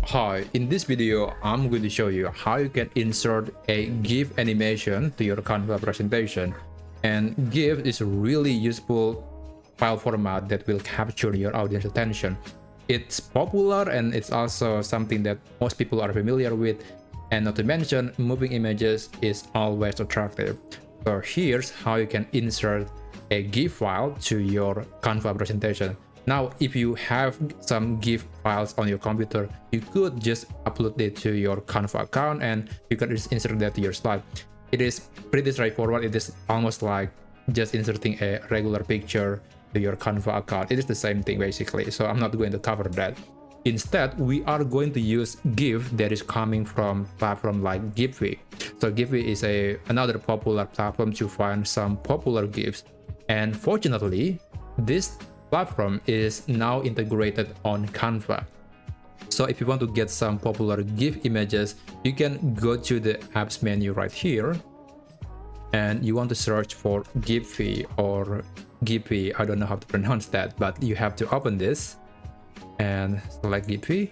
Hi, in this video, I'm going to show you how you can insert a GIF animation to your Canva presentation. And GIF is a really useful file format that will capture your audience attention. It's popular and it's also something that most people are familiar with. And not to mention, moving images is always attractive. So here's how you can insert a GIF file to your Canva presentation. Now, if you have some GIF files on your computer, you could just upload it to your Canva account and you can just insert that to your slide. It is pretty straightforward. It is almost like just inserting a regular picture to your Canva account. It is the same thing basically, so I'm not going to cover that. Instead, we are going to use GIF that is coming from platform like GIPHY. So GIPHY is another popular platform to find some popular GIFs. And fortunately, this platform is now integrated on Canva. So if you want to get some popular GIF images, you can go to the apps menu right here and you want to search for GIPHY or GIPHY. I don't know how to pronounce that, but you have to open this and select GIPHY.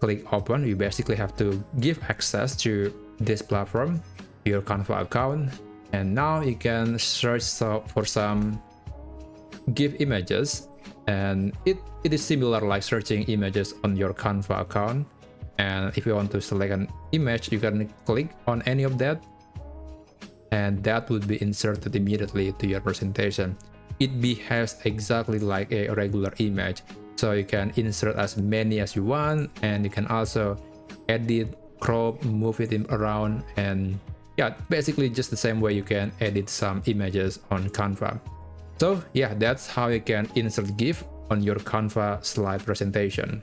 Click open. You basically have to give access to this platform to your Canva account, and now you can search for some GIF images, and it is similar like searching images on your Canva account. And if you want to select an image, you can click on any of that and that would be inserted immediately to your presentation. It behaves exactly like a regular image, so you can insert as many as you want, and you can also edit, crop, move it around, and yeah, basically just the same way you can edit some images on Canva. So yeah, that's how you can insert GIF on your Canva slide presentation.